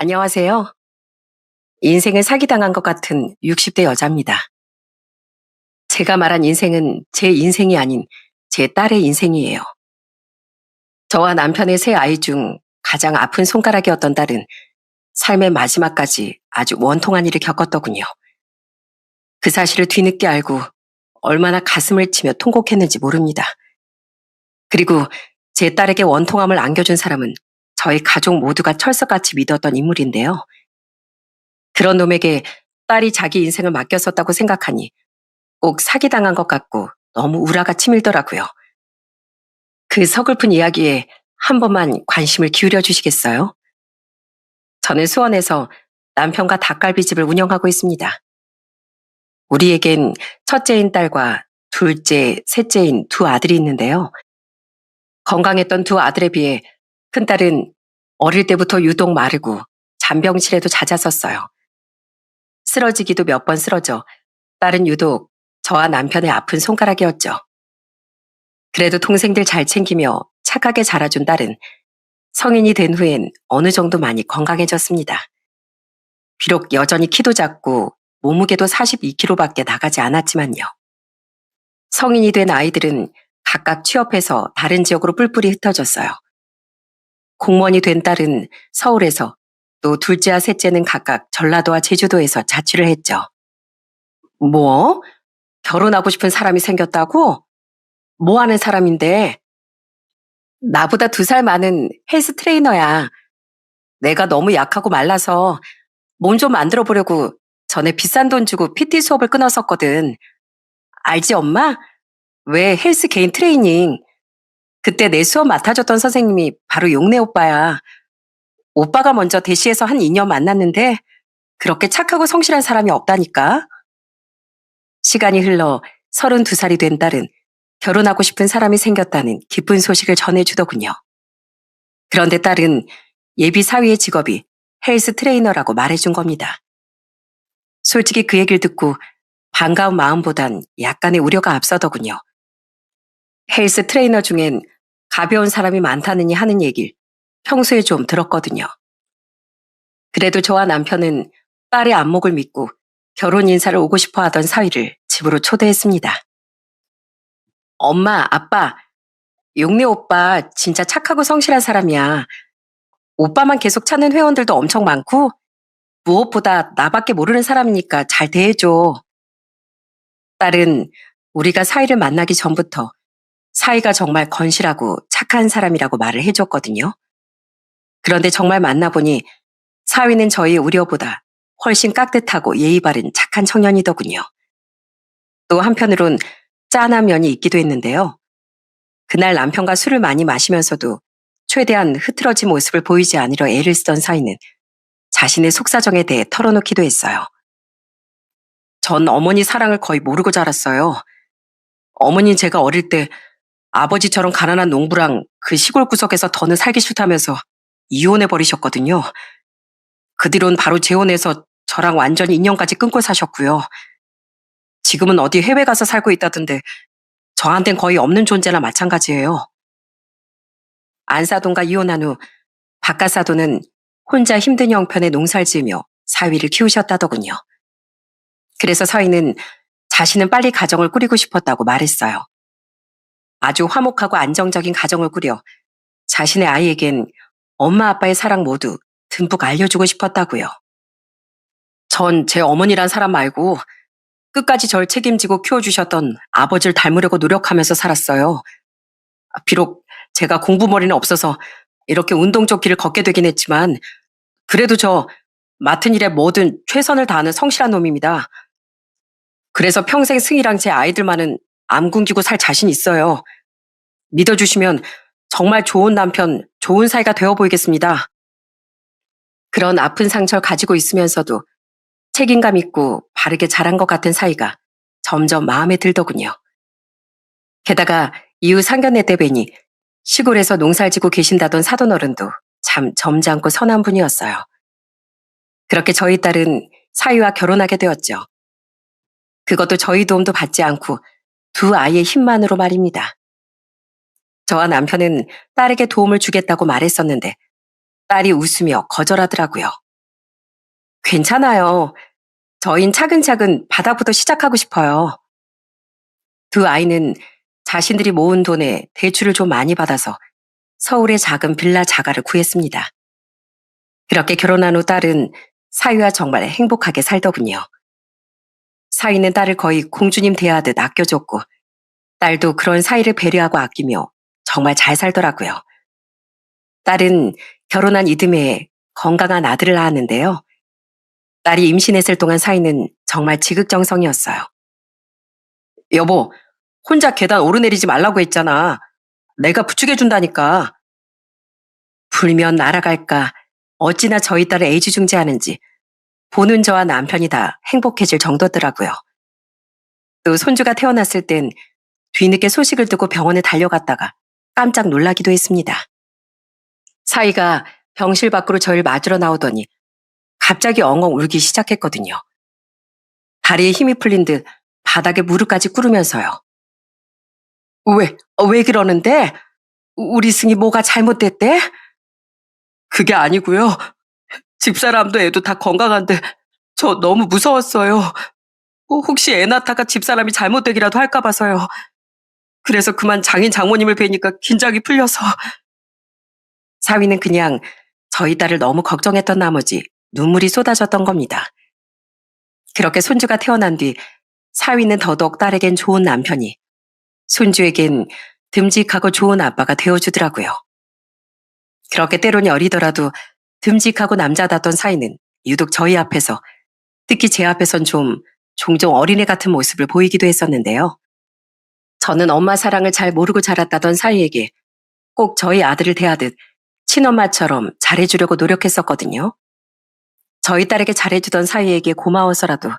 안녕하세요. 인생을 사기당한 것 같은 60대 여자입니다. 제가 말한 인생은 제 인생이 아닌 제 딸의 인생이에요. 저와 남편의 세 아이 중 가장 아픈 손가락이었던 딸은 삶의 마지막까지 아주 원통한 일을 겪었더군요. 그 사실을 뒤늦게 알고 얼마나 가슴을 치며 통곡했는지 모릅니다. 그리고 제 딸에게 원통함을 안겨준 사람은 저희 가족 모두가 철석같이 믿었던 인물인데요. 그런 놈에게 딸이 자기 인생을 맡겼었다고 생각하니 꼭 사기당한 것 같고 너무 우라가 치밀더라고요. 그 서글픈 이야기에 한 번만 관심을 기울여 주시겠어요? 저는 수원에서 남편과 닭갈비집을 운영하고 있습니다. 우리에겐 첫째인 딸과 둘째, 셋째인 두 아들이 있는데요. 건강했던 두 아들에 비해 큰딸은 어릴 때부터 유독 마르고 잔병치레도 잦았었어요. 쓰러지기도 몇 번 쓰러져 딸은 유독 저와 남편의 아픈 손가락이었죠. 그래도 동생들 잘 챙기며 착하게 자라준 딸은 성인이 된 후엔 어느 정도 많이 건강해졌습니다. 비록 여전히 키도 작고 몸무게도 42kg밖에 나가지 않았지만요. 성인이 된 아이들은 각각 취업해서 다른 지역으로 뿔뿔이 흩어졌어요. 공무원이 된 딸은 서울에서, 또 둘째와 셋째는 각각 전라도와 제주도에서 자취를 했죠. 뭐? 결혼하고 싶은 사람이 생겼다고? 뭐 하는 사람인데? 나보다 2살 많은 헬스 트레이너야. 내가 너무 약하고 말라서 몸 좀 만들어 보려고 전에 비싼 돈 주고 PT 수업을 끊었었거든. 알지, 엄마? 왜 헬스 개인 트레이닝. 그때 내 수업 맡아줬던 선생님이 바로 용래 오빠야. 오빠가 먼저 대시에서 한 2년 만났는데 그렇게 착하고 성실한 사람이 없다니까. 시간이 흘러 32살이 된 딸은 결혼하고 싶은 사람이 생겼다는 기쁜 소식을 전해주더군요. 그런데 딸은 예비 사위의 직업이 헬스 트레이너라고 말해준 겁니다. 솔직히 그 얘기를 듣고 반가운 마음보단 약간의 우려가 앞서더군요. 헬스 트레이너 중엔 가벼운 사람이 많다느니 하는 얘기를 평소에 좀 들었거든요. 그래도 저와 남편은 딸의 안목을 믿고 결혼 인사를 오고 싶어 하던 사위를 집으로 초대했습니다. 엄마, 아빠, 용래 오빠 진짜 착하고 성실한 사람이야. 오빠만 계속 찾는 회원들도 엄청 많고 무엇보다 나밖에 모르는 사람이니까 잘 대해줘. 딸은 우리가 사위를 만나기 전부터 사위가 정말 건실하고 착한 사람이라고 말을 해줬거든요. 그런데 정말 만나보니 사위는 저희의 우려보다 훨씬 깍듯하고 예의 바른 착한 청년이더군요. 또 한편으론 짠한 면이 있기도 했는데요. 그날 남편과 술을 많이 마시면서도 최대한 흐트러진 모습을 보이지 않으려 애를 쓰던 사위는 자신의 속사정에 대해 털어놓기도 했어요. 전 어머니 사랑을 거의 모르고 자랐어요. 어머니는 제가 어릴 때 아버지처럼 가난한 농부랑 그 시골 구석에서 더는 살기 싫다면서 이혼해버리셨거든요. 그 뒤론 바로 재혼해서 저랑 완전히 인연까지 끊고 사셨고요. 지금은 어디 해외 가서 살고 있다던데 저한텐 거의 없는 존재나 마찬가지예요. 안사돈과 이혼한 후 박가사돈은 혼자 힘든 형편에 농사를 지으며 사위를 키우셨다더군요. 그래서 사위는 자신은 빨리 가정을 꾸리고 싶었다고 말했어요. 아주 화목하고 안정적인 가정을 꾸려 자신의 아이에겐 엄마 아빠의 사랑 모두 듬뿍 알려주고 싶었다고요. 전 제 어머니란 사람 말고 끝까지 절 책임지고 키워주셨던 아버지를 닮으려고 노력하면서 살았어요. 비록 제가 공부머리는 없어서 이렇게 운동 쪽 길을 걷게 되긴 했지만 그래도 저 맡은 일에 뭐든 최선을 다하는 성실한 놈입니다. 그래서 평생 승희랑 제 아이들만은 암 굶기고 살 자신 있어요. 믿어주시면 정말 좋은 남편, 좋은 사이가 되어 보이겠습니다. 그런 아픈 상처를 가지고 있으면서도 책임감 있고 바르게 자란 것 같은 사이가 점점 마음에 들더군요. 게다가 이후 상견례 때 뵈니 시골에서 농사를 지고 계신다던 사돈어른도 참 점잖고 선한 분이었어요. 그렇게 저희 딸은 사위와 결혼하게 되었죠. 그것도 저희 도움도 받지 않고 두 아이의 힘만으로 말입니다. 저와 남편은 딸에게 도움을 주겠다고 말했었는데 딸이 웃으며 거절하더라고요. 괜찮아요. 저흰 차근차근 바닥부터 시작하고 싶어요. 두 아이는 자신들이 모은 돈에 대출을 좀 많이 받아서 서울의 작은 빌라 자가를 구했습니다. 그렇게 결혼한 후 딸은 사위와 정말 행복하게 살더군요. 사위는 딸을 거의 공주님 대하듯 아껴줬고 딸도 그런 사위를 배려하고 아끼며 정말 잘 살더라고요. 딸은 결혼한 이듬해에 건강한 아들을 낳았는데요. 딸이 임신했을 동안 사위는 정말 지극정성이었어요. 여보, 혼자 계단 오르내리지 말라고 했잖아. 내가 부축해준다니까. 불면 날아갈까 어찌나 저희 딸을 애지중지하는지 보는 저와 남편이 다 행복해질 정도더라고요. 또 손주가 태어났을 땐 뒤늦게 소식을 듣고 병원에 달려갔다가 깜짝 놀라기도 했습니다. 사위가 병실 밖으로 저를 맞으러 나오더니 갑자기 엉엉 울기 시작했거든요. 다리에 힘이 풀린 듯 바닥에 무릎까지 꿇으면서요. 왜 그러는데? 우리 승이 뭐가 잘못됐대? 그게 아니고요. 집사람도 애도 다 건강한데 저 너무 무서웠어요. 혹시 애 낳다가 집사람이 잘못되기라도 할까 봐서요. 그래서 그만 장인 장모님을 뵈니까 긴장이 풀려서. 사위는 그냥 저희 딸을 너무 걱정했던 나머지 눈물이 쏟아졌던 겁니다. 그렇게 손주가 태어난 뒤 사위는 더더욱 딸에겐 좋은 남편이, 손주에겐 듬직하고 좋은 아빠가 되어주더라고요. 그렇게 때로는 어리더라도 듬직하고 남자다던 사위는 유독 저희 앞에서, 특히 제 앞에선 좀 종종 어린애 같은 모습을 보이기도 했었는데요. 저는 엄마 사랑을 잘 모르고 자랐다던 사위에게 꼭 저희 아들을 대하듯 친엄마처럼 잘해주려고 노력했었거든요. 저희 딸에게 잘해주던 사위에게 고마워서라도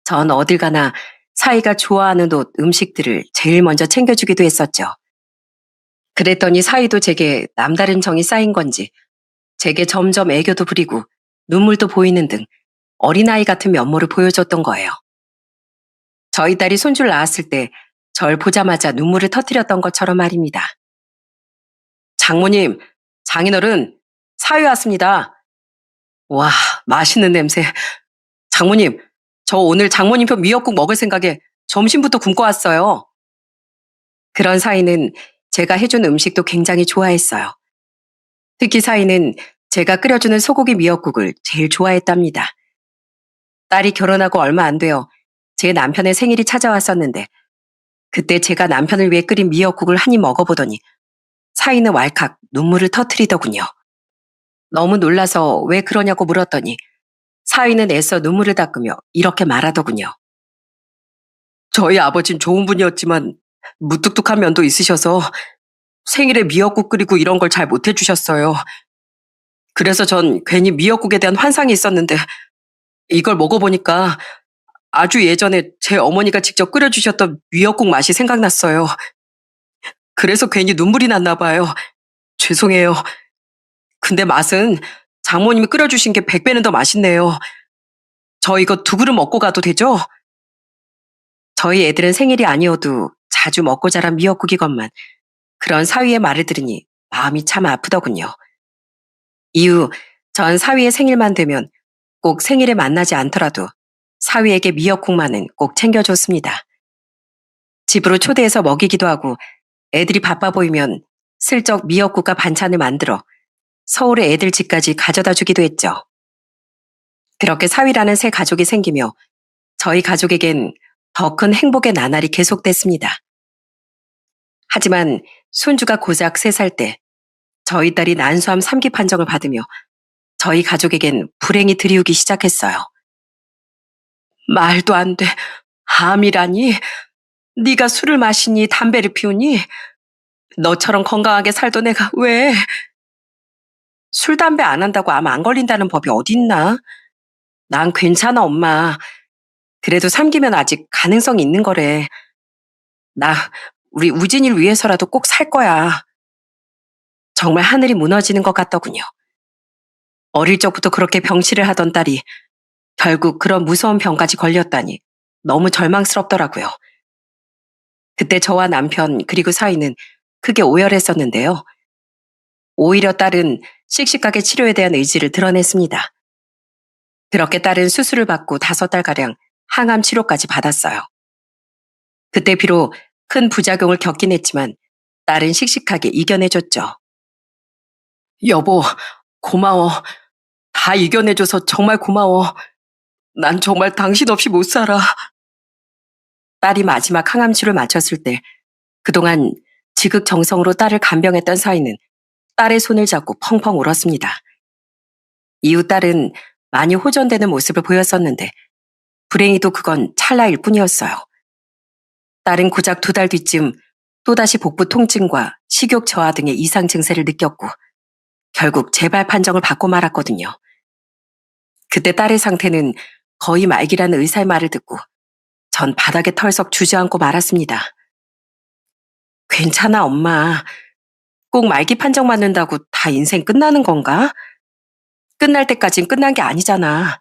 전 어딜 가나 사위가 좋아하는 옷, 음식들을 제일 먼저 챙겨주기도 했었죠. 그랬더니 사위도 제게 남다른 정이 쌓인 건지 제게 점점 애교도 부리고 눈물도 보이는 등 어린아이 같은 면모를 보여줬던 거예요. 저희 딸이 손주를 낳았을 때 절 보자마자 눈물을 터뜨렸던 것처럼 말입니다. 장모님, 장인어른, 사위 왔습니다. 와, 맛있는 냄새. 장모님, 저 오늘 장모님 표 미역국 먹을 생각에 점심부터 굶고 왔어요. 그런 사위는 제가 해준 음식도 굉장히 좋아했어요. 특히 사위는 제가 끓여주는 소고기 미역국을 제일 좋아했답니다. 딸이 결혼하고 얼마 안 되어 제 남편의 생일이 찾아왔었는데 그때 제가 남편을 위해 끓인 미역국을 한 입 먹어보더니 사위는 왈칵 눈물을 터뜨리더군요. 너무 놀라서 왜 그러냐고 물었더니 사위는 애써 눈물을 닦으며 이렇게 말하더군요. 저희 아버진 좋은 분이었지만 무뚝뚝한 면도 있으셔서 생일에 미역국 끓이고 이런 걸 잘 못해주셨어요. 그래서 전 괜히 미역국에 대한 환상이 있었는데 이걸 먹어보니까 아주 예전에 제 어머니가 직접 끓여주셨던 미역국 맛이 생각났어요. 그래서 괜히 눈물이 났나 봐요. 죄송해요. 근데 맛은 장모님이 끓여주신 게 100배는 더 맛있네요. 저 이거 2그릇 먹고 가도 되죠? 저희 애들은 생일이 아니어도 자주 먹고 자란 미역국이건만 그런 사위의 말을 들으니 마음이 참 아프더군요. 이후 전 사위의 생일만 되면 꼭 생일에 만나지 않더라도 사위에게 미역국만은 꼭 챙겨줬습니다. 집으로 초대해서 먹이기도 하고 애들이 바빠 보이면 슬쩍 미역국과 반찬을 만들어 서울의 애들 집까지 가져다 주기도 했죠. 그렇게 사위라는 새 가족이 생기며 저희 가족에겐 더 큰 행복의 나날이 계속됐습니다. 하지만 손주가 고작 3살 때 저희 딸이 난소암 3기 판정을 받으며 저희 가족에겐 불행이 들이우기 시작했어요. 말도 안 돼. 암이라니? 네가 술을 마시니 담배를 피우니? 너처럼 건강하게 살던 애가 왜? 술, 담배 안 한다고 암 안 걸린다는 법이 어딨나? 난 괜찮아, 엄마. 그래도 3기면 아직 가능성이 있는 거래. 나 우리 우진이를 위해서라도 꼭 살 거야. 정말 하늘이 무너지는 것 같더군요. 어릴 적부터 그렇게 병치를 하던 딸이 결국 그런 무서운 병까지 걸렸다니 너무 절망스럽더라고요. 그때 저와 남편 그리고 사위는 크게 오열했었는데요. 오히려 딸은 씩씩하게 치료에 대한 의지를 드러냈습니다. 그렇게 딸은 수술을 받고 5달가량 항암 치료까지 받았어요. 그때 비록 큰 부작용을 겪긴 했지만 딸은 씩씩하게 이겨내줬죠. 여보, 고마워. 다 이겨내줘서 정말 고마워. 난 정말 당신 없이 못 살아. 딸이 마지막 항암 치료를 마쳤을 때 그동안 지극정성으로 딸을 간병했던 사위는 딸의 손을 잡고 펑펑 울었습니다. 이후 딸은 많이 호전되는 모습을 보였었는데 불행히도 그건 찰나일 뿐이었어요. 딸은 고작 2달 뒤쯤 또다시 복부 통증과 식욕 저하 등의 이상 증세를 느꼈고 결국 재발 판정을 받고 말았거든요. 그때 딸의 상태는 거의 말기라는 의사의 말을 듣고 전 바닥에 털썩 주저앉고 말았습니다. 괜찮아, 엄마. 꼭 말기 판정 맞는다고 다 인생 끝나는 건가? 끝날 때까진 끝난 게 아니잖아.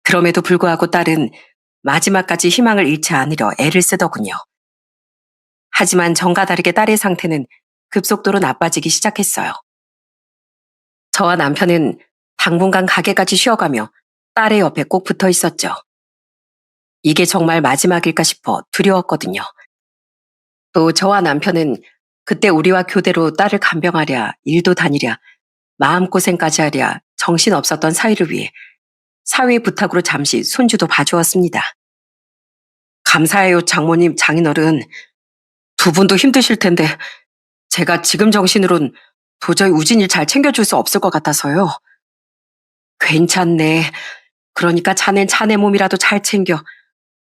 그럼에도 불구하고 딸은 마지막까지 희망을 잃지 않으려 애를 쓰더군요. 하지만 전과 다르게 딸의 상태는 급속도로 나빠지기 시작했어요. 저와 남편은 당분간 가게까지 쉬어가며 딸의 옆에 꼭 붙어 있었죠. 이게 정말 마지막일까 싶어 두려웠거든요. 또 저와 남편은 그때 우리와 교대로 딸을 간병하랴, 일도 다니랴, 마음고생까지 하랴 정신없었던 사위를 위해 사위의 부탁으로 잠시 손주도 봐주었습니다. 감사해요, 장모님, 장인어른. 두 분도 힘드실 텐데 제가 지금 정신으론 도저히 우진이를 잘 챙겨줄 수 없을 것 같아서요. 괜찮네. 그러니까 자넨 자네 몸이라도 잘 챙겨.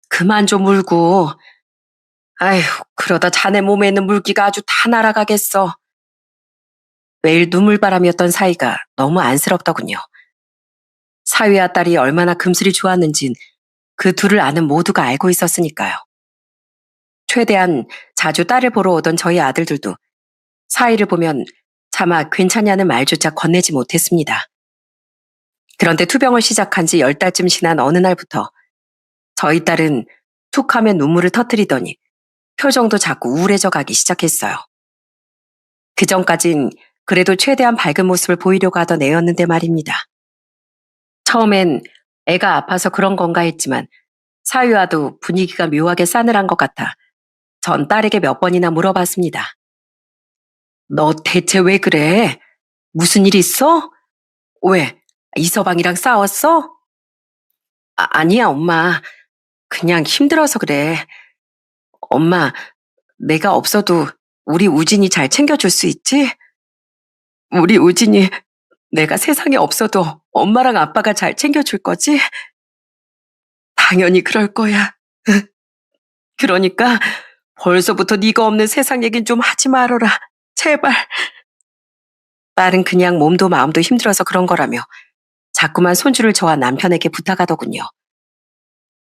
그만 좀 울고. 아휴, 그러다 자네 몸에 있는 물기가 아주 다 날아가겠어. 매일 눈물바람이었던 사이가 너무 안쓰럽더군요. 사위와 딸이 얼마나 금슬이 좋았는진 그 둘을 아는 모두가 알고 있었으니까요. 최대한 자주 딸을 보러 오던 저희 아들들도 사위를 보면 차마 괜찮냐는 말조차 건네지 못했습니다. 그런데 투병을 시작한 지 10달쯤 지난 어느 날부터 저희 딸은 툭 하면 눈물을 터뜨리더니 표정도 자꾸 우울해져 가기 시작했어요. 그전까진 그래도 최대한 밝은 모습을 보이려고 하던 애였는데 말입니다. 처음엔 애가 아파서 그런 건가 했지만 사위와도 분위기가 묘하게 싸늘한 것 같아 전 딸에게 몇 번이나 물어봤습니다. 너 대체 왜 그래? 무슨 일 있어? 왜? 이서방이랑 싸웠어? 아니야, 엄마. 그냥 힘들어서 그래. 엄마, 내가 없어도 우리 우진이 잘 챙겨줄 수 있지? 우리 우진이 내가 세상에 없어도 엄마랑 아빠가 잘 챙겨줄 거지? 당연히 그럴 거야. 그러니까 벌써부터 네가 없는 세상 얘긴 좀 하지 말아라. 제발. 딸은 그냥 몸도 마음도 힘들어서 그런 거라며 자꾸만 손주를 저와 남편에게 부탁하더군요.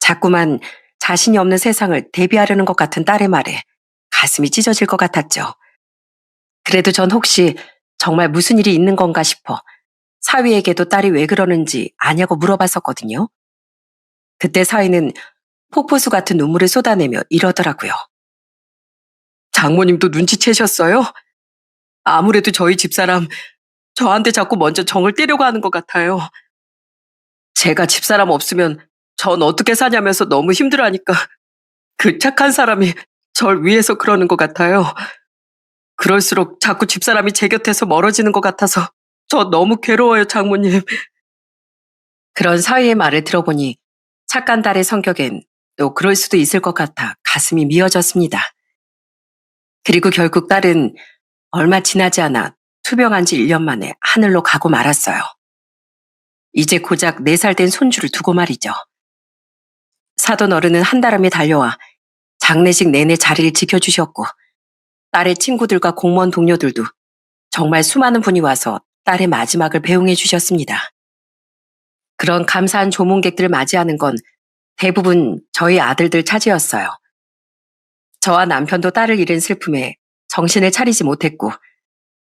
자꾸만 자신이 없는 세상을 대비하려는 것 같은 딸의 말에 가슴이 찢어질 것 같았죠. 그래도 전 혹시 정말 무슨 일이 있는 건가 싶어 사위에게도 딸이 왜 그러는지 아냐고 물어봤었거든요. 그때 사위는 폭포수 같은 눈물을 쏟아내며 이러더라고요. 장모님도 눈치채셨어요? 아무래도 저희 집사람 저한테 자꾸 먼저 정을 떼려고 하는 것 같아요. 제가 집사람 없으면 전 어떻게 사냐면서 너무 힘들어하니까 그 착한 사람이 절 위해서 그러는 것 같아요. 그럴수록 자꾸 집사람이 제 곁에서 멀어지는 것 같아서 저 너무 괴로워요, 장모님. 그런 사위의 말을 들어보니 착한 딸의 성격엔 또 그럴 수도 있을 것 같아 가슴이 미어졌습니다. 그리고 결국 딸은 얼마 지나지 않아 투병한 지 1년 만에 하늘로 가고 말았어요. 이제 고작 4살 된 손주를 두고 말이죠. 사돈 어른은 한달음에 달려와 장례식 내내 자리를 지켜주셨고 딸의 친구들과 공무원 동료들도 정말 수많은 분이 와서 딸의 마지막을 배웅해 주셨습니다. 그런 감사한 조문객들을 맞이하는 건 대부분 저희 아들들 차지였어요. 저와 남편도 딸을 잃은 슬픔에 정신을 차리지 못했고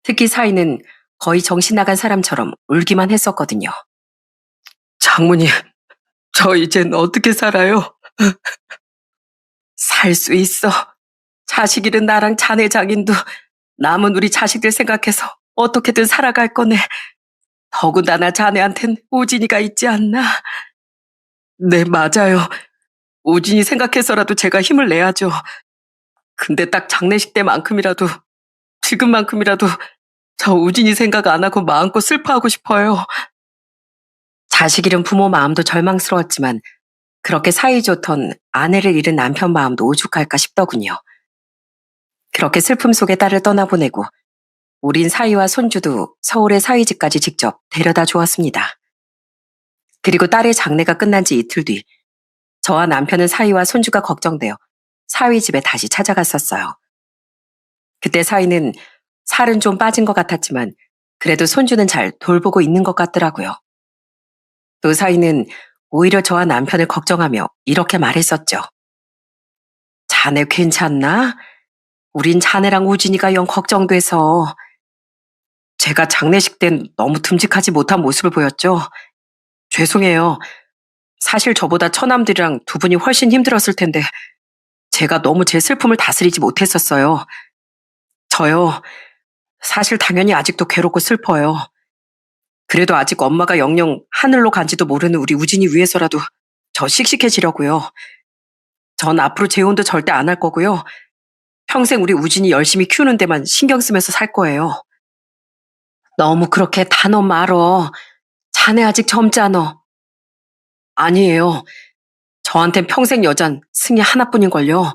특히 사위는 거의 정신 나간 사람처럼 울기만 했었거든요. 장모님, 저 이젠 어떻게 살아요? 살 수 있어. 자식 잃은 나랑 자네 장인도 남은 우리 자식들 생각해서 어떻게든 살아갈 거네. 더군다나 자네한텐 우진이가 있지 않나? 네, 맞아요. 우진이 생각해서라도 제가 힘을 내야죠. 근데 딱 장례식 때만큼이라도, 지금만큼이라도 저 우진이 생각 안 하고 마음껏 슬퍼하고 싶어요. 자식 잃은 부모 마음도 절망스러웠지만 그렇게 사이좋던 아내를 잃은 남편 마음도 오죽할까 싶더군요. 그렇게 슬픔 속에 딸을 떠나보내고 우린 사위와 손주도 서울의 사위집까지 직접 데려다 주었습니다. 그리고 딸의 장례가 끝난 지 이틀 뒤 저와 남편은 사위와 손주가 걱정되어 사위집에 다시 찾아갔었어요. 그때 사위는 살은 좀 빠진 것 같았지만 그래도 손주는 잘 돌보고 있는 것 같더라고요. 또 사위는 오히려 저와 남편을 걱정하며 이렇게 말했었죠. 자네 괜찮나? 우린 자네랑 우진이가 영 걱정돼서. 제가 장례식 땐 너무 듬직하지 못한 모습을 보였죠. 죄송해요. 사실 저보다 처남들이랑 두 분이 훨씬 힘들었을 텐데 제가 너무 제 슬픔을 다스리지 못했었어요. 저요. 사실 당연히 아직도 괴롭고 슬퍼요. 그래도 아직 엄마가 영영 하늘로 간지도 모르는 우리 우진이 위해서라도 저 씩씩해지려고요. 전 앞으로 재혼도 절대 안 할 거고요. 평생 우리 우진이 열심히 키우는 데만 신경 쓰면서 살 거예요. 너무 그렇게 단어 말어. 자네 아직 젊잖아. 아니에요. 저한텐 평생 여잔 승희 하나뿐인걸요.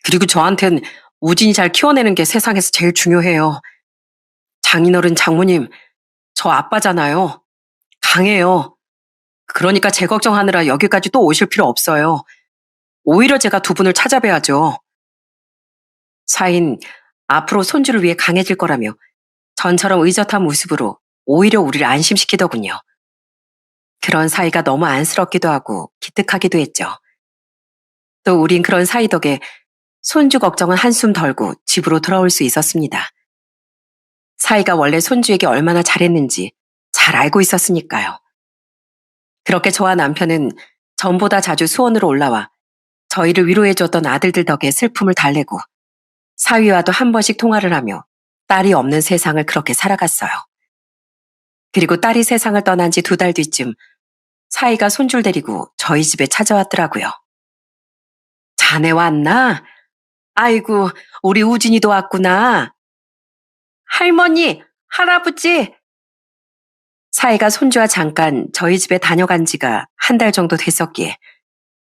그리고 저한텐 우진이 잘 키워내는 게 세상에서 제일 중요해요. 장인어른 장모님, 저 아빠잖아요. 강해요. 그러니까 제 걱정하느라 여기까지 또 오실 필요 없어요. 오히려 제가 두 분을 찾아뵈야죠. 사인, 앞으로 손주를 위해 강해질 거라며 전처럼 의젓한 모습으로 오히려 우리를 안심시키더군요. 그런 사이가 너무 안쓰럽기도 하고 기특하기도 했죠. 또 우린 그런 사이 덕에 손주 걱정은 한숨 덜고 집으로 돌아올 수 있었습니다. 사이가 원래 손주에게 얼마나 잘했는지 잘 알고 있었으니까요. 그렇게 저와 남편은 전보다 자주 수원으로 올라와 저희를 위로해줬던 아들들 덕에 슬픔을 달래고 사위와도 한 번씩 통화를 하며 딸이 없는 세상을 그렇게 살아갔어요. 그리고 딸이 세상을 떠난 지 2달 뒤쯤 사위가 손주를 데리고 저희 집에 찾아왔더라고요. 자네 왔나? 아이고, 우리 우진이도 왔구나. 할머니, 할아버지. 사위가 손주와 잠깐 저희 집에 다녀간 지가 1달 정도 됐었기에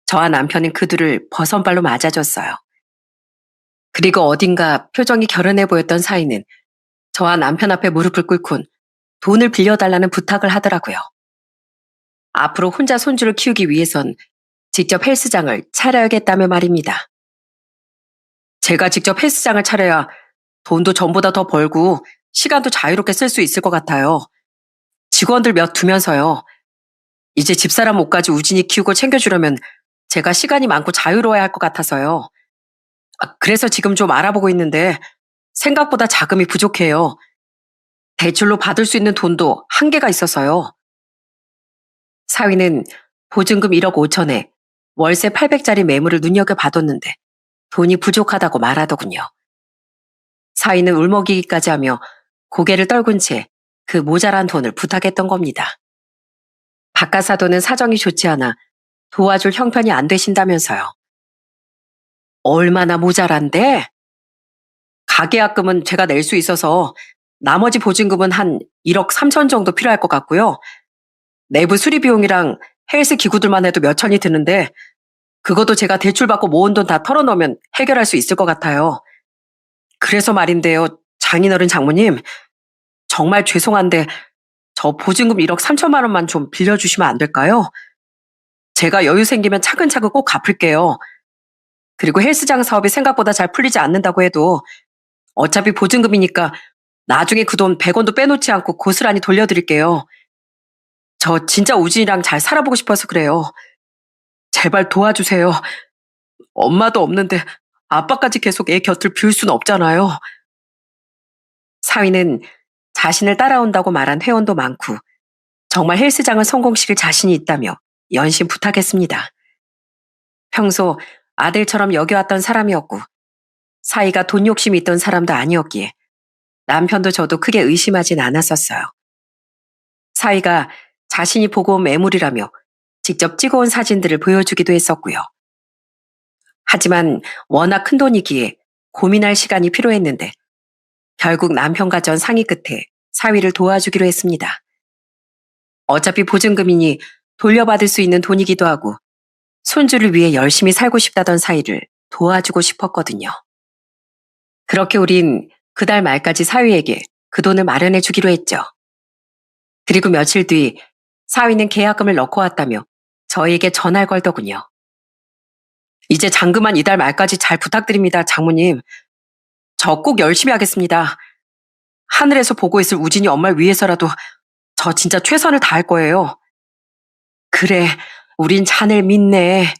저와 남편은 그들을 버선발로 맞아줬어요. 그리고 어딘가 표정이 결연해 보였던 사위는 저와 남편 앞에 무릎을 꿇곤 돈을 빌려달라는 부탁을 하더라고요. 앞으로 혼자 손주를 키우기 위해선 직접 헬스장을 차려야겠다며 말입니다. 제가 직접 헬스장을 차려야 돈도 전보다 더 벌고 시간도 자유롭게 쓸 수 있을 것 같아요. 직원들 몇 두면서요. 이제 집사람 옷까지 우진이 키우고 챙겨주려면 제가 시간이 많고 자유로워야 할 것 같아서요. 그래서 지금 좀 알아보고 있는데 생각보다 자금이 부족해요. 대출로 받을 수 있는 돈도 한계가 있어서요. 사위는 보증금 1억 5천에 월세 800짜리 매물을 눈여겨봐뒀는데 돈이 부족하다고 말하더군요. 사위는 울먹이기까지 하며 고개를 떨군 채 그 모자란 돈을 부탁했던 겁니다. 박가사도는 사정이 좋지 않아 도와줄 형편이 안 되신다면서요. 얼마나 모자란데? 가계약금은 제가 낼 수 있어서 나머지 보증금은 한 1억 3천 정도 필요할 것 같고요. 내부 수리 비용이랑 헬스 기구들만 해도 몇 천이 드는데 그것도 제가 대출받고 모은 돈 다 털어놓으면 해결할 수 있을 것 같아요. 그래서 말인데요, 장인어른 장모님, 정말 죄송한데 저 보증금 1억 3천만 원만 좀 빌려주시면 안 될까요? 제가 여유 생기면 차근차근 꼭 갚을게요. 그리고 헬스장 사업이 생각보다 잘 풀리지 않는다고 해도 어차피 보증금이니까 나중에 그 돈 100원도 빼놓지 않고 고스란히 돌려드릴게요. 저 진짜 우진이랑 잘 살아보고 싶어서 그래요. 제발 도와주세요. 엄마도 없는데 아빠까지 계속 애 곁을 비울 수는 없잖아요. 사위는 자신을 따라온다고 말한 회원도 많고 정말 헬스장을 성공시킬 자신이 있다며 연신 부탁했습니다. 평소 아들처럼 여겨왔던 사람이었고 사위가 돈 욕심이 있던 사람도 아니었기에 남편도 저도 크게 의심하진 않았었어요. 사위가 자신이 보고 온 매물이라며 직접 찍어온 사진들을 보여주기도 했었고요. 하지만 워낙 큰 돈이기에 고민할 시간이 필요했는데 결국 남편과 전 상의 끝에 사위를 도와주기로 했습니다. 어차피 보증금이니 돌려받을 수 있는 돈이기도 하고 손주를 위해 열심히 살고 싶다던 사위를 도와주고 싶었거든요. 그렇게 우린 그달 말까지 사위에게 그 돈을 마련해 주기로 했죠. 그리고 며칠 뒤 사위는 계약금을 넣고 왔다며 저희에게 전화를 걸더군요. 이제 잔금한 이달 말까지 잘 부탁드립니다, 장모님. 저 꼭 열심히 하겠습니다. 하늘에서 보고 있을 우진이 엄마를 위해서라도 저 진짜 최선을 다할 거예요. 그래, 우린 자네를 믿네.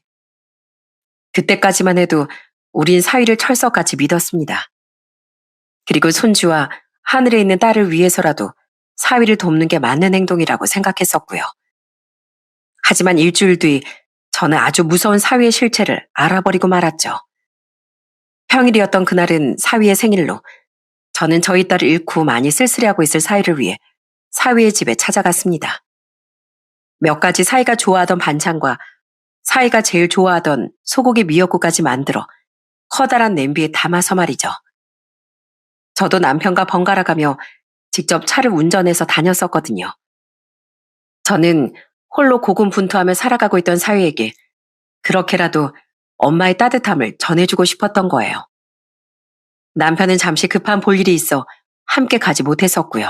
그때까지만 해도 우린 사위를 철석같이 믿었습니다. 그리고 손주와 하늘에 있는 딸을 위해서라도 사위를 돕는 게 맞는 행동이라고 생각했었고요. 하지만 일주일 뒤 저는 아주 무서운 사위의 실체를 알아버리고 말았죠. 평일이었던 그날은 사위의 생일로 저는 저희 딸을 잃고 많이 쓸쓸해하고 있을 사위를 위해 사위의 집에 찾아갔습니다. 몇 가지 사위가 좋아하던 반찬과 사위가 제일 좋아하던 소고기 미역국까지 만들어 커다란 냄비에 담아서 말이죠. 저도 남편과 번갈아가며 직접 차를 운전해서 다녔었거든요. 저는 홀로 고군분투하며 살아가고 있던 사위에게 그렇게라도 엄마의 따뜻함을 전해주고 싶었던 거예요. 남편은 잠시 급한 볼일이 있어 함께 가지 못했었고요.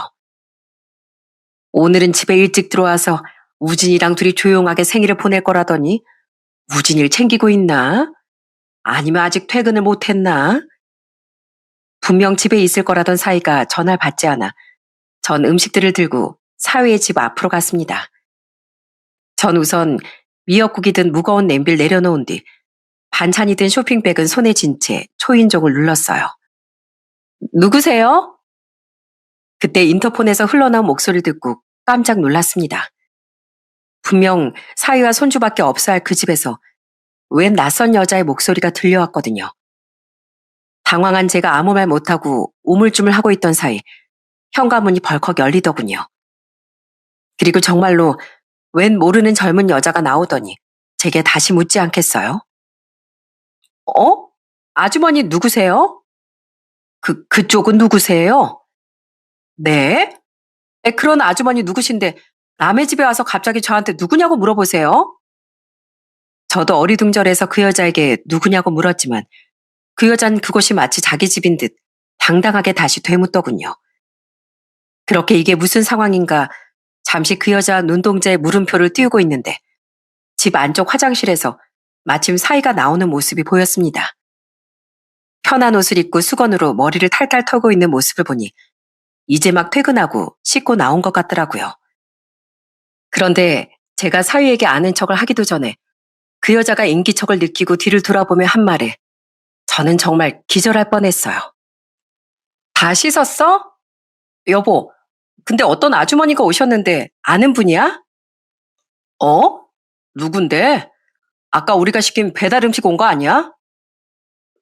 오늘은 집에 일찍 들어와서 우진이랑 둘이 조용하게 생일을 보낼 거라더니 우진이를 챙기고 있나? 아니면 아직 퇴근을 못했나? 분명 집에 있을 거라던 사위가 전화를 받지 않아 전 음식들을 들고 사위의 집 앞으로 갔습니다. 전 우선 미역국이든 무거운 냄비를 내려놓은 뒤 반찬이든 쇼핑백은 손에 쥔 채 초인종을 눌렀어요. 누구세요? 그때 인터폰에서 흘러나온 목소리를 듣고 깜짝 놀랐습니다. 분명 사위와 손주밖에 없어야 할 그 집에서 웬 낯선 여자의 목소리가 들려왔거든요. 당황한 제가 아무 말 못하고 우물쭈물하고 있던 사이 현관문이 벌컥 열리더군요. 그리고 정말로 웬 모르는 젊은 여자가 나오더니 제게 다시 묻지 않겠어요? 어? 아주머니 누구세요? 그쪽은 누구세요? 네? 그런 아주머니 누구신데 남의 집에 와서 갑자기 저한테 누구냐고 물어보세요? 저도 어리둥절해서 그 여자에게 누구냐고 물었지만 그 여자는 그곳이 마치 자기 집인 듯 당당하게 다시 되묻더군요. 그렇게 이게 무슨 상황인가 잠시 그 여자 눈동자에 물음표를 띄우고 있는데 집 안쪽 화장실에서 마침 사위가 나오는 모습이 보였습니다. 편한 옷을 입고 수건으로 머리를 탈탈 털고 있는 모습을 보니 이제 막 퇴근하고 씻고 나온 것 같더라고요. 그런데 제가 사위에게 아는 척을 하기도 전에 그 여자가 인기척을 느끼고 뒤를 돌아보며 한 말에 저는 정말 기절할 뻔했어요. 다 씻었어? 여보, 근데 어떤 아주머니가 오셨는데 아는 분이야? 어? 누군데? 아까 우리가 시킨 배달 음식 온 거 아니야?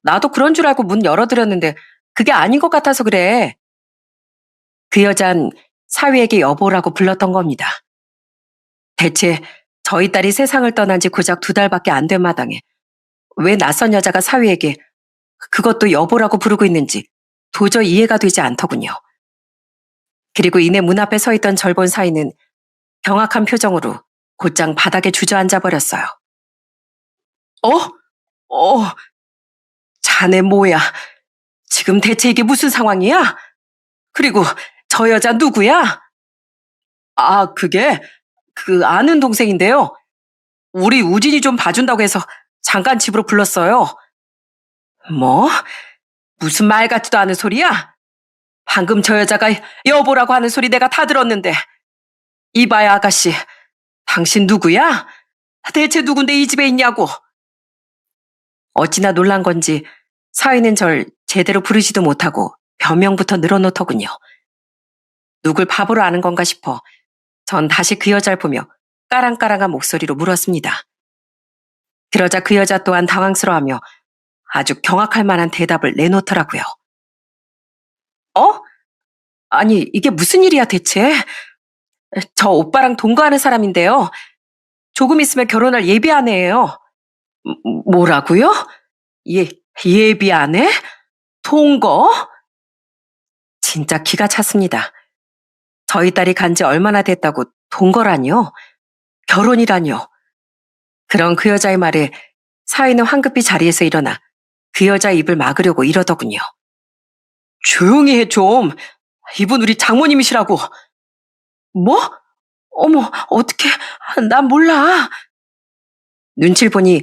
나도 그런 줄 알고 문 열어드렸는데 그게 아닌 것 같아서 그래. 그 여잔 사위에게 여보라고 불렀던 겁니다. 대체 저희 딸이 세상을 떠난 지 고작 2달밖에 안 된 마당에 왜 낯선 여자가 사위에게 그것도 여보라고 부르고 있는지 도저히 이해가 되지 않더군요. 그리고 이내 문 앞에 서 있던 절 본 사위는 경악한 표정으로 곧장 바닥에 주저앉아 버렸어요. 어? 자네 뭐야? 지금 대체 이게 무슨 상황이야? 그리고 저 여자 누구야? 아, 그게 아는 동생인데요. 우리 우진이 좀 봐준다고 해서 잠깐 집으로 불렀어요. 뭐? 무슨 말 같지도 않은 소리야? 방금 저 여자가 여보라고 하는 소리 내가 다 들었는데. 이봐야 아가씨, 당신 누구야? 대체 누군데 이 집에 있냐고. 어찌나 놀란 건지 사위는 절 제대로 부르지도 못하고 변명부터 늘어놓더군요. 누굴 바보로 아는 건가 싶어 전 다시 그 여자를 보며 까랑까랑한 목소리로 물었습니다. 그러자 그 여자 또한 당황스러워하며 아주 경악할 만한 대답을 내놓더라고요. 어? 아니, 이게 무슨 일이야 대체? 저 오빠랑 동거하는 사람인데요. 조금 있으면 결혼할 예비 아내예요. 뭐라고요? 예, 예비 아내? 동거? 진짜 기가 찼습니다. 저희 딸이 간지 얼마나 됐다고 동거라니요? 결혼이라니요? 그런 그 여자의 말에 사위는 황급히 자리에서 일어나 그 여자 입을 막으려고 이러더군요. 조용히 해 좀. 이분 우리 장모님이시라고. 뭐? 어머, 어떡해. 난 몰라. 눈치를 보니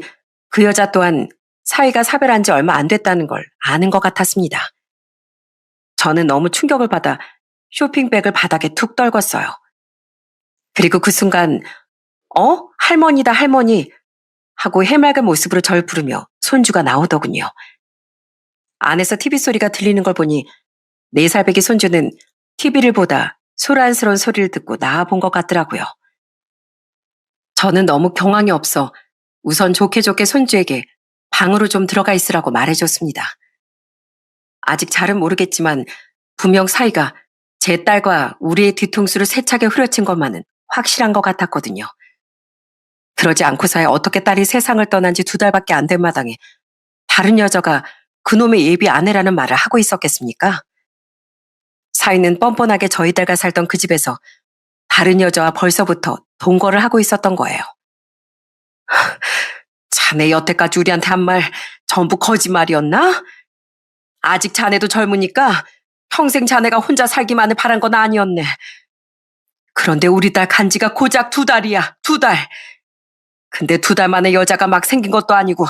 그 여자 또한 사위가 사별한 지 얼마 안 됐다는 걸 아는 것 같았습니다. 저는 너무 충격을 받아 쇼핑백을 바닥에 툭 떨궜어요. 그리고 그 순간 할머니다 할머니 하고 해맑은 모습으로 절 부르며 손주가 나오더군요. 안에서 TV 소리가 들리는 걸 보니 4살배기 손주는 TV를 보다 소란스러운 소리를 듣고 나와본 것 같더라고요. 저는 너무 경황이 없어 우선 좋게 좋게 손주에게 방으로 좀 들어가 있으라고 말해줬습니다. 아직 잘은 모르겠지만 분명 사이가 제 딸과 우리의 뒤통수를 세차게 후려친 것만은 확실한 것 같았거든요. 그러지 않고서야 어떻게 딸이 세상을 떠난 지 2달밖에 안 된 마당에 다른 여자가 그놈의 예비 아내라는 말을 하고 있었겠습니까? 사위는 뻔뻔하게 저희 딸과 살던 그 집에서 다른 여자와 벌써부터 동거를 하고 있었던 거예요. 자네 여태까지 우리한테 한 말 전부 거짓말이었나? 아직 자네도 젊으니까 평생 자네가 혼자 살기만을 바란 건 아니었네. 그런데 우리 딸 간지가 고작 2달이야, 2달. 근데 2달 만에 여자가 막 생긴 것도 아니고